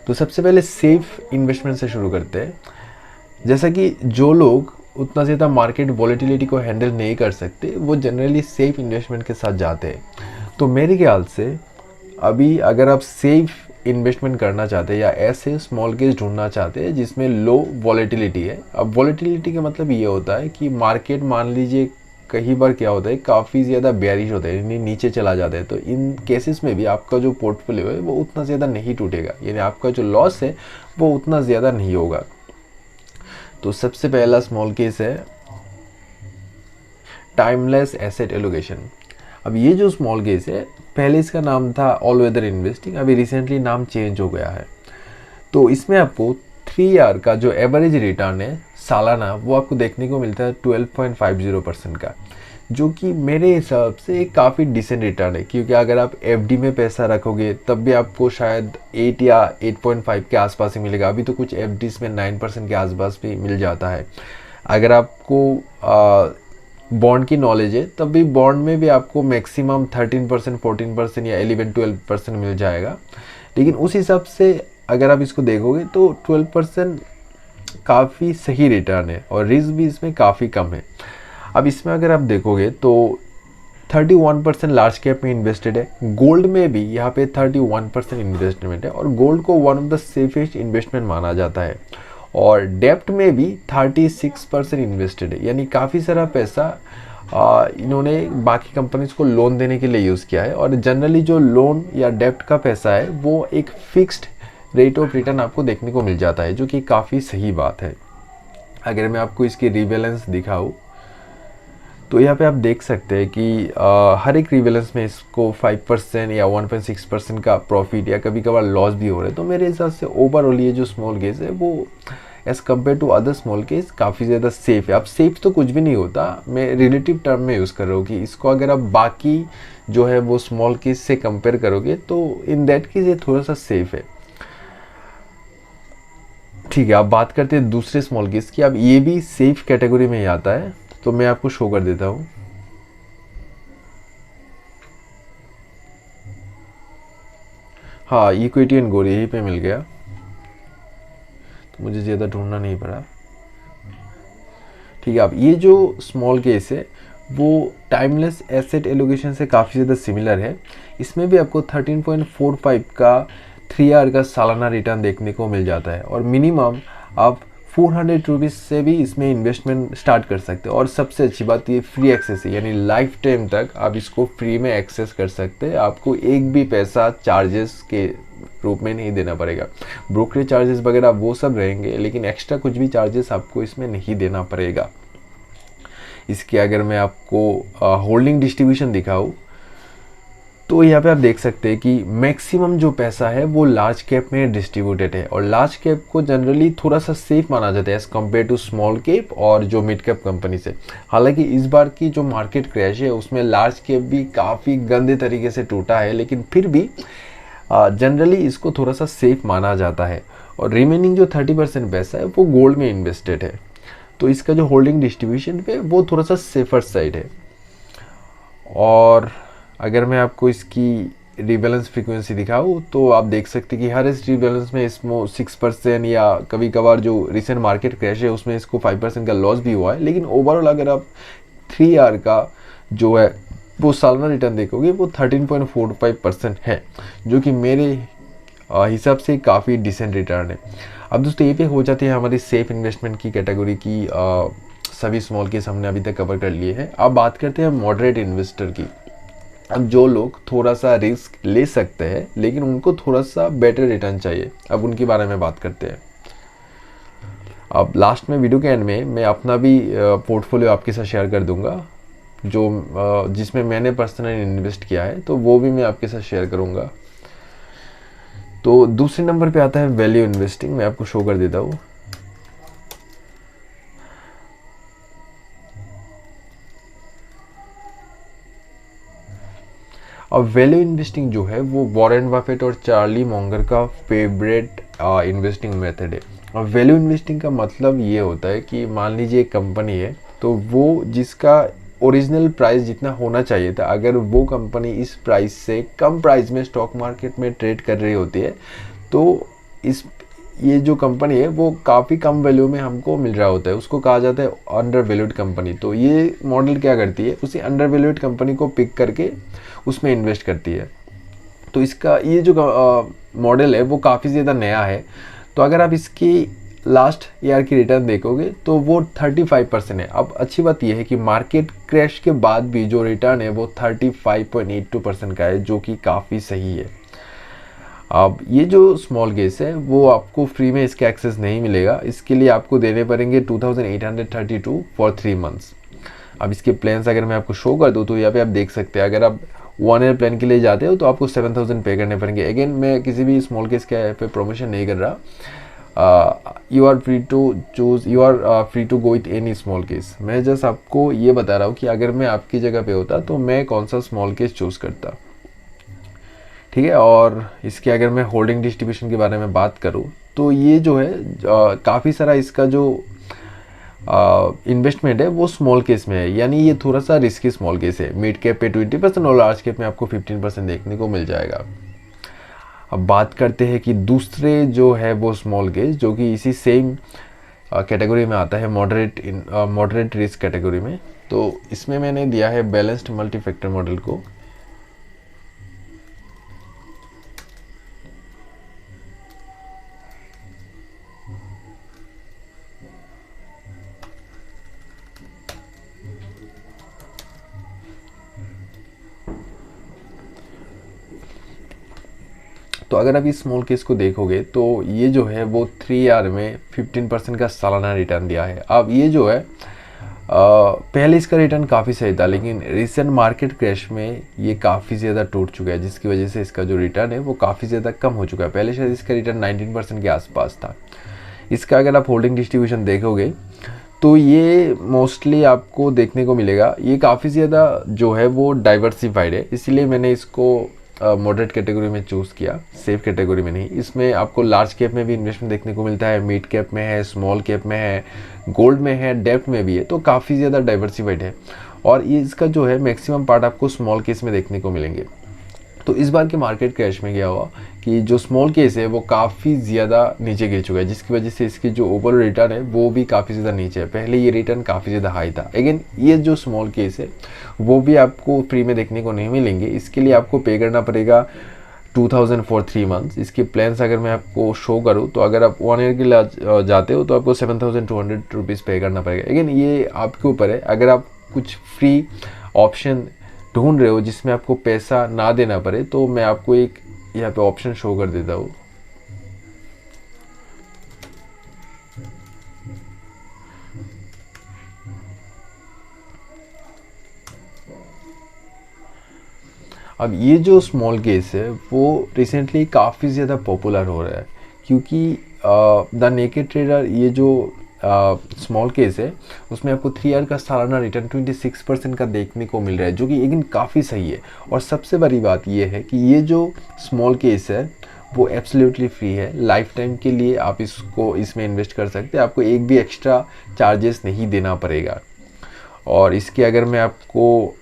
तो सबसे पहले सेफ इन्वेस्टमेंट से शुरू करते हैं। जैसा कि जो लोग उतना ज़्यादा मार्केट वॉलेटिलिटी को हैंडल नहीं कर सकते वो जनरली सेफ इन्वेस्टमेंट के साथ जाते हैं। तो मेरे ख्याल से अभी अगर आप सेफ इन्वेस्टमेंट करना चाहते हैं या ऐसे स्मॉल केस ढूंढना चाहते हैं जिसमें लो वॉलेटिलिटी है। अब वॉलेटिलिटी का मतलब ये होता है कि मार्केट मान लीजिए कई बार क्या होता है काफ़ी ज़्यादा बेयरिश होता है यानी नीचे चला जाता है, तो इन केसेस में भी आपका जो पोर्टफोलियो है वो उतना ज़्यादा नहीं टूटेगा, यानी आपका जो लॉस है वो उतना ज़्यादा नहीं होगा। तो सबसे पहला स्मॉल केस है टाइमलेस एसेट एलोकेशन। अब ये जो स्मॉल केस है पहले इसका नाम था ऑल वेदर इन्वेस्टिंग, अभी रिसेंटली नाम चेंज हो गया है। तो इसमें आपको 3 ईयर का जो एवरेज रिटर्न है सालाना वो आपको देखने को मिलता है 12.50% का, जो कि मेरे हिसाब से एक काफ़ी डिसेंट रिटर्न है। क्योंकि अगर आप एफडी में पैसा रखोगे तब भी आपको शायद 8 या 8.5 के आसपास ही मिलेगा। अभी तो कुछ एफडीज में 9% के आसपास भी मिल जाता है। अगर आपको बॉन्ड की नॉलेज है तब भी बॉन्ड में भी आपको मैक्सिमम 13%, 14% या 11-12% मिल जाएगा। लेकिन उस हिसाब से अगर आप इसको देखोगे तो 12% काफ़ी सही रिटर्न है और रिस्क भी इसमें काफ़ी कम है। अब इसमें अगर आप देखोगे तो 31% लार्ज कैप में इन्वेस्टेड है। गोल्ड में भी यहाँ पे 31% इन्वेस्टमेंट है और गोल्ड को one of the safest investment माना जाता है। और डेप्ट में भी 36% इन्वेस्टेड है, यानी काफ़ी सारा पैसा इन्होंने बाकी कंपनीज को लोन देने के लिए यूज़ किया है। और जनरली जो लोन या डेप्ट का पैसा है वो एक फिक्स्ड रेट ऑफ रिटर्न आपको देखने को मिल जाता है, जो कि काफ़ी सही बात है। अगर मैं आपको इसकी रिवैलेंस दिखाऊँ तो यहाँ पे आप देख सकते हैं कि हर एक रिवैलेंस में इसको 5% या 1.6% का प्रॉफिट या कभी कभार लॉस भी हो रहा है। तो मेरे हिसाब से ओवरऑल ये जो स्मॉल केस है वो as compare to other small case काफ़ी ज़्यादा सेफ़ है। अब सेफ तो कुछ भी नहीं होता, मैं रिलेटिव टर्म में यूज़ कर रहा हूँ कि इसको अगर आप बाकी जो है वो स्मॉल केस से कंपेयर करोगे तो इन दैट केस ये थोड़ा सा सेफ़ है। ठीक है, अब बात करते हैं दूसरे स्मॉल केस की। अब ये भी सेफ कैटेगरी में ही आता है, तो मैं आपको शो कर देता हूँ। हाँ, इक्विटी एंड गोल्ड यहीं पे मिल गया, तो मुझे ज़्यादा ढूंढना नहीं पड़ा। ठीक है, अब ये जो स्मॉल केस है वो टाइमलेस एसेट एलोकेशन से काफ़ी ज़्यादा सिमिलर है। इसमें भी आपको 13.45 का 3 ईयर का सालाना रिटर्न देखने को मिल जाता है और मिनिमम आप 400 रुपीज़ से भी इसमें इन्वेस्टमेंट स्टार्ट कर सकते हैं। और सबसे अच्छी बात ये फ्री एक्सेस है, यानी लाइफ टाइम तक आप इसको फ्री में एक्सेस कर सकते हैं। आपको एक भी पैसा चार्जेस के रूप में नहीं देना पड़ेगा। ब्रोकरेज चार्जेस वगैरह वो सब रहेंगे, लेकिन एक्स्ट्रा कुछ भी चार्जेस आपको इसमें नहीं देना पड़ेगा। इसके अगर मैं आपको होल्डिंग डिस्ट्रीब्यूशन दिखाऊँ तो यहाँ पे आप देख सकते हैं कि मैक्सिमम जो पैसा है वो लार्ज कैप में डिस्ट्रीब्यूटेड है। और लार्ज कैप को जनरली थोड़ा सा सेफ माना जाता है as compare to small cap और जो मिड कैप कंपनी से। हालांकि इस बार की जो मार्केट क्रैश है उसमें लार्ज कैप भी काफ़ी गंदे तरीके से टूटा है, लेकिन फिर भी जनरली इसको थोड़ा सा सेफ माना जाता है। और रिमेनिंग जो 30% पैसा है वो गोल्ड में इन्वेस्टेड है, तो इसका जो होल्डिंग डिस्ट्रीब्यूशन है वो थोड़ा सा सेफर साइड है। और अगर मैं आपको इसकी रिबैलेंस फ्रीक्वेंसी दिखाऊँ तो आप देख सकते हैं कि हर इस रिबैलेंस में इसमें 6% या कभी कभार जो रिसेंट मार्केट क्रैश है उसमें इसको 5% का लॉस भी हुआ है। लेकिन ओवरऑल अगर आप 3 ईयर का जो है वो सालाना रिटर्न देखोगे वो 13.45% है, जो कि मेरे हिसाब से काफ़ी डिसेंट रिटर्न है। अब दोस्तों ये पे हो जाती है हमारी सेफ इन्वेस्टमेंट की कैटेगरी की सभी स्मॉल केस हमने अभी तक कवर कर लिए हैं। अब बात करते हैं मॉडरेट इन्वेस्टर की। अब जो लोग थोड़ा सा रिस्क ले सकते हैं लेकिन उनको थोड़ा सा बेटर रिटर्न चाहिए, अब उनके बारे में बात करते हैं। अब लास्ट में वीडियो के एंड में मैं अपना भी पोर्टफोलियो आपके साथ शेयर कर दूंगा, जो जिसमें मैंने पर्सनली इन्वेस्ट किया है, तो वो भी मैं आपके साथ शेयर करूंगा। तो दूसरे नंबर पे आता है वैल्यू इन्वेस्टिंग, मैं आपको शो कर देता हूँ। अब वैल्यू इन्वेस्टिंग जो है वो वॉरेन बफेट और चार्ली मॉन्गर का फेवरेट इन्वेस्टिंग मेथड है। अब वैल्यू इन्वेस्टिंग का मतलब ये होता है कि मान लीजिए एक कंपनी है तो वो जिसका ओरिजिनल प्राइस जितना होना चाहिए था, अगर वो कंपनी इस प्राइस से कम प्राइस में स्टॉक मार्केट में ट्रेड कर रही होती है तो इस ये जो कंपनी है वो काफ़ी कम वैल्यू में हमको मिल रहा होता है, उसको कहा जाता है अंडर वैल्यूड कंपनी। तो ये मॉडल क्या करती है, उसी अंडर वैल्यूड कंपनी को पिक करके उसमें इन्वेस्ट करती है। तो इसका ये जो मॉडल है वो काफ़ी ज़्यादा नया है। तो अगर आप इसकी लास्ट ईयर की रिटर्न देखोगे तो वो 35% है। अब अच्छी बात यह है कि मार्केट क्रैश के बाद भी जो रिटर्न है वो 35.82% का है, जो कि काफ़ी सही है। अब ये जो स्मॉल केस है वो आपको फ्री में इसका एक्सेस नहीं मिलेगा, इसके लिए आपको देने पड़ेंगे 2832 फॉर 3 मंथ्स। अब इसके प्लान्स अगर मैं आपको शो कर दूँ तो यहाँ पे आप देख सकते हैं, अगर आप 1 ईयर प्लान के लिए जाते हो तो आपको 7000 पे करने पड़ेंगे। अगेन मैं किसी भी स्मॉल केस के पे प्रमोशन नहीं कर रहा, you are free to choose, you are free to go with any small case. मैं जस्ट आपको ये बता रहा हूँ कि अगर मैं आपकी जगह पे होता तो मैं कौन सा स्मॉल केस चूज़ करता, ठीक है। और इसके अगर मैं होल्डिंग डिस्ट्रीब्यूशन के बारे में बात करूँ तो ये जो है काफ़ी सारा इसका जो इन्वेस्टमेंट है वो स्मॉल केस में है, यानी ये थोड़ा सा रिस्की स्मॉल केस है। मिड कैप पे 20% और लार्ज कैप में आपको 15% देखने को मिल जाएगा। अब बात करते हैं कि दूसरे जो है वो स्मॉल केस, जो कि इसी सेम कैटेगरी में आता है, मॉडरेट रिस्क कैटेगरी में। तो इसमें मैंने दिया है बैलेंस्ड मल्टी फैक्टर मॉडल को। तो अगर आप इस स्मॉल केस को देखोगे तो ये जो है वो 3 ईयर में 15% का सालाना रिटर्न दिया है। अब ये जो है पहले इसका रिटर्न काफ़ी सही था, लेकिन रिसेंट मार्केट क्रैश में ये काफ़ी ज़्यादा टूट चुका है, जिसकी वजह से इसका जो रिटर्न है वो काफ़ी ज़्यादा कम हो चुका है। पहले शायद इसका रिटर्न 19% के आसपास था। इसका अगर आप होल्डिंग डिस्ट्रीब्यूशन देखोगे तो ये मोस्टली आपको देखने को मिलेगा, ये काफ़ी ज़्यादा जो है वो डाइवर्सिफाइड है, इसीलिए मैंने इसको मॉडरेट कैटेगरी में चूज़ किया, सेफ कैटेगरी में नहीं। इसमें आपको लार्ज कैप में भी इन्वेस्टमेंट देखने को मिलता है, मिड कैप में है, स्मॉल कैप में है, गोल्ड में है, डेब्ट में भी है, तो काफ़ी ज़्यादा डाइवर्सिफाइड है। और ये इसका जो है मैक्सिमम पार्ट आपको स्मॉल केस में देखने को मिलेंगे। तो इस बार के मार्केट क्रैश में क्या हुआ कि जो स्मॉल केस है वो काफ़ी ज़्यादा नीचे गिर चुका है, जिसकी वजह से इसकी जो ओवरऑल रिटर्न है वो भी काफ़ी ज़्यादा नीचे है। पहले ये रिटर्न काफ़ी ज़्यादा हाई था। अगेन ये जो स्मॉल केस है वो भी आपको फ्री में देखने को नहीं मिलेंगे, इसके लिए आपको पे करना पड़ेगा 2000 फॉर 3 मंथ्स। इसके प्लान्स अगर मैं आपको शो करूँ तो अगर आप 1 ईयर के लिए जाते हो तो आपको 7200 रुपीज़ पे करना पड़ेगा। अगेन ये आपके ऊपर है, अगर आप कुछ फ्री ऑप्शन ढूंढ रहे हो जिसमें आपको पैसा ना देना पड़े तो मैं आपको एक यहाँ पे ऑप्शन शो कर देता हूँ। अब ये जो स्मॉल केस है वो रिसेंटली काफ़ी ज़्यादा पॉपुलर हो रहा है, क्योंकि द नेकेड ट्रेडर ये जो स्मॉल केस है उसमें आपको 3 ईयर का सालाना रिटर्न 26% का देखने को मिल रहा है, जो कि लेकिन काफ़ी सही है। और सबसे बड़ी बात ये है कि ये जो स्मॉल केस है वो एब्सोल्युटली फ्री है, लाइफ टाइम के लिए आप इसमें इन्वेस्ट कर सकते हैं, आपको एक भी एक्स्ट्रा चार्जेस नहीं देना पड़ेगा। और इसके अगर मैं आपको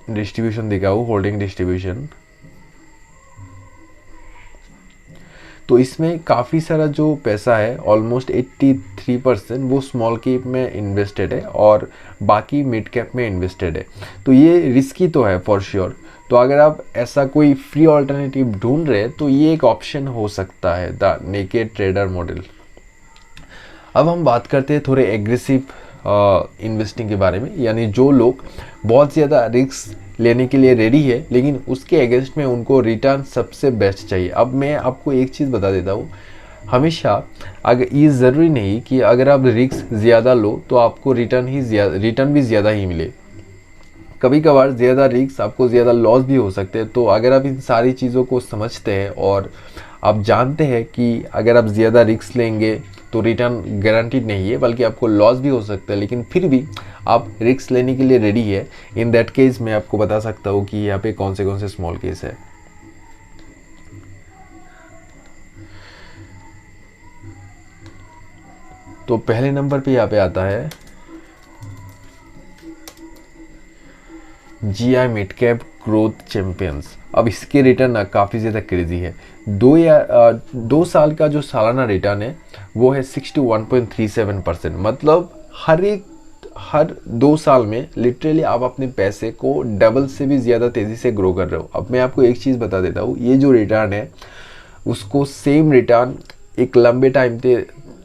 डिस्ट्रीब्यूशन दिखाऊँ, होल्डिंग डिस्ट्रीब्यूशन, तो इसमें काफ़ी सारा जो पैसा है ऑलमोस्ट 83% वो स्मॉल कैप में इन्वेस्टेड है और बाकी मिड कैप में इन्वेस्टेड है। तो ये रिस्की तो है फॉर श्योर। तो अगर आप ऐसा कोई फ्री ऑल्टरनेटिव ढूंढ रहे हैं तो ये एक ऑप्शन हो सकता है, द नेकेड ट्रेडर मॉडल। अब हम बात करते हैं थोड़े एग्रेसिव इन्वेस्टिंग के बारे में, यानी जो लोग बहुत ज़्यादा रिस्क लेने के लिए रेडी है लेकिन उसके अगेंस्ट में उनको रिटर्न सबसे बेस्ट चाहिए। अब मैं आपको एक चीज़ बता देता हूँ, हमेशा अगर ये ज़रूरी नहीं कि अगर आप रिस्क ज़्यादा लो तो आपको रिटर्न भी ज़्यादा ही मिले। कभी कभार ज़्यादा रिस्क आपको ज़्यादा लॉस भी हो सकते हैं। तो अगर आप इन सारी चीज़ों को समझते हैं और आप जानते हैं कि अगर आप ज़्यादा रिस्क लेंगे तो रिटर्न गारंटीड नहीं है, बल्कि आपको लॉस भी हो सकता है, लेकिन फिर भी आप रिस्क लेने के लिए रेडी है, इन दैट केस मैं आपको बता सकता हूँ कि यहाँ पे कौन से स्मॉल केस है। तो पहले नंबर पे यहाँ पे आता है GI mid cap growth champions. अब इसके रिटर्न ना काफ़ी ज़्यादा क्रेजी है। 2 साल का जो सालाना रिटर्न है वो है 61.37%। मतलब हर 2 साल में लिटरली आप अपने पैसे को डबल से भी ज़्यादा तेज़ी से ग्रो कर रहे हो। अब मैं आपको एक चीज़ बता देता हूँ, ये जो रिटर्न है उसको सेम रिटर्न एक लंबे टाइम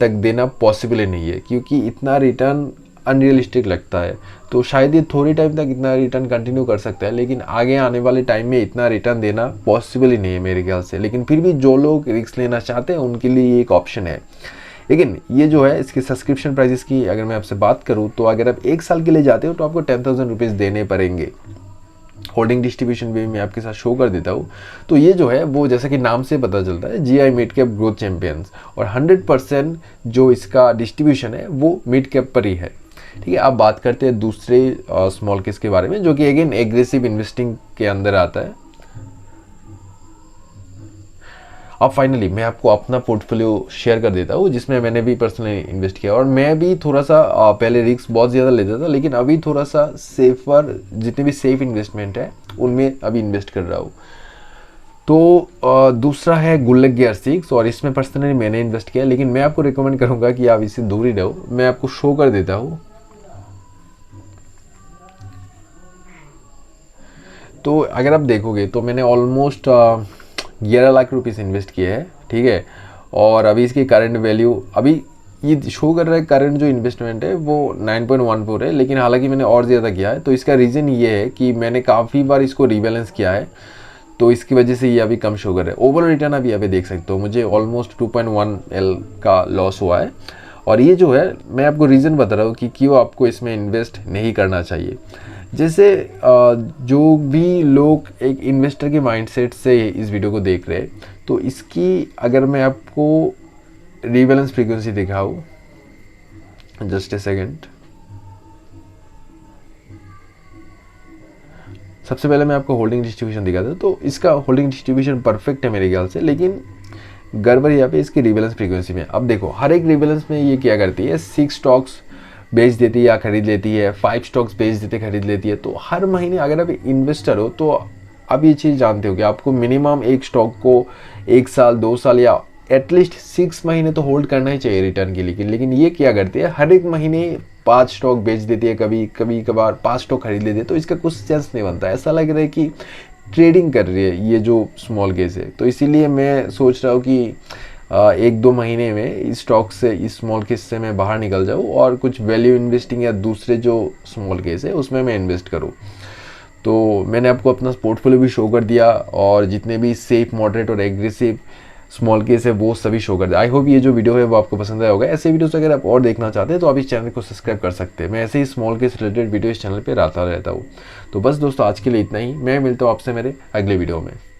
तक देना पॉसिबल ही नहीं है, क्योंकि इतना रिटर्न अनरियलिस्टिक लगता है। तो शायद ये थोड़ी टाइम तक इतना रिटर्न कंटिन्यू कर सकता है, लेकिन आगे आने वाले टाइम में इतना रिटर्न देना पॉसिबल ही नहीं है मेरे ख्याल से। लेकिन फिर भी जो लोग रिस्क लेना चाहते हैं उनके लिए ये एक ऑप्शन है। लेकिन ये जो है इसकी सब्सक्रिप्शन प्राइसेस की अगर मैं आपसे बात करूँ तो अगर आप 1 साल के लिए जाते हो तो आपको 10,000 रुपीज़ देने पड़ेंगे। होल्डिंग डिस्ट्रीब्यूशन भी मैं आपके साथ शो कर देता हूँ। तो ये जो है वो जैसा कि नाम से पता चलता है GI mid cap growth champions, और 100% जो इसका डिस्ट्रीब्यूशन है वो मिड कैप पर ही है। ठीक है, अब बात करते हैं दूसरे स्मॉल केस के बारे में, जो कि अगेन एग्रेसिव इन्वेस्टिंग के अंदर आता है। अब फाइनली मैं आपको अपना पोर्टफोलियो शेयर कर देता हूँ, जिसमें मैंने भी पर्सनली इन्वेस्ट किया, और मैं भी थोड़ा सा पहले रिस्क बहुत ज़्यादा लेता था, लेकिन अभी थोड़ा सा सेफर, जितने भी सेफ इन्वेस्टमेंट है उनमें अभी इन्वेस्ट कर रहा हूँ। तो दूसरा है गुल्लक गियर 6, और इसमें पर्सनली मैंने इन्वेस्ट किया, लेकिन मैं आपको रिकमेंड करूँगा कि आप इससे दूर ही रहो। मैं आपको शो कर देता हूँ। तो अगर आप देखोगे तो मैंने ऑलमोस्ट 11 लाख रुपीस इन्वेस्ट किए हैं। ठीक है, और अभी इसकी करंट वैल्यू अभी ये शो कर रहा है, करंट जो इन्वेस्टमेंट है वो 9.14 है, लेकिन हालांकि मैंने और ज़्यादा किया है। तो इसका रीज़न ये है कि मैंने काफ़ी बार इसको रीबैलेंस किया है, तो इसकी वजह से ये अभी कम शो कर रहा है। ओवरऑल रिटर्न अभी अभी देख सकते हो, मुझे ऑलमोस्ट 2.1 L का लॉस हुआ है। और ये जो है मैं आपको रीज़न बता रहा हूँ कि क्यों आपको इसमें इन्वेस्ट नहीं करना चाहिए। जैसे जो भी लोग एक इन्वेस्टर के माइंडसेट से इस वीडियो को देख रहे हैं, तो इसकी अगर मैं आपको रीबैलेंस फ्रीक्वेंसी दिखाऊं, जस्ट ए सेकेंड। सबसे पहले मैं आपको होल्डिंग डिस्ट्रीब्यूशन दिखाता हूं। तो इसका होल्डिंग डिस्ट्रीब्यूशन परफेक्ट है मेरे ख्याल से, लेकिन गड़बड़ यहाँ पे इसकी रीबैलेंस फ्रीक्वेंसी में। अब देखो हर एक रीबैलेंस में ये क्या करती है, 6 स्टॉक्स बेच देती है या खरीद लेती है, 5 स्टॉक्स बेच देते खरीद लेती है। तो हर महीने अगर आप इन्वेस्टर हो तो आप ये चीज़ जानते हो कि आपको मिनिमम एक स्टॉक को 1 साल 2 साल या एटलीस्ट 6 महीने तो होल्ड करना ही चाहिए रिटर्न के लिए। लेकिन ये क्या करती है, हर एक महीने 5 स्टॉक बेच देती है, कभी कभार 5 स्टॉक खरीद लेती है। तो इसका कुछ सेंस नहीं बनता, ऐसा लग रहा है कि ट्रेडिंग कर रही है ये जो स्मॉल केस है। तो इसीलिए मैं सोच रहा हूँ कि 1-2 महीने में इस स्टॉक से, इस स्मॉल केस से मैं बाहर निकल जाऊँ और कुछ वैल्यू इन्वेस्टिंग या दूसरे जो स्मॉल केस है उसमें मैं इन्वेस्ट करूँ। तो मैंने आपको अपना पोर्टफोलियो भी शो कर दिया, और जितने भी सेफ, मॉडरेट और एग्रेसिव स्मॉल केस है वो सभी शो कर दिया। आई होप ये जो वीडियो है वो आपको पसंद आया होगा। ऐसे वीडियोस अगर आप और देखना चाहते हैं तो आप इस चैनल को सब्सक्राइब कर सकते हैं। मैं ऐसे ही स्मॉल केस रिलेटेड वीडियो इस चैनल पर लाता रहता हूँ। तो बस दोस्तों आज के लिए इतना ही, मैं मिलता हूँ आपसे मेरे अगले वीडियो में।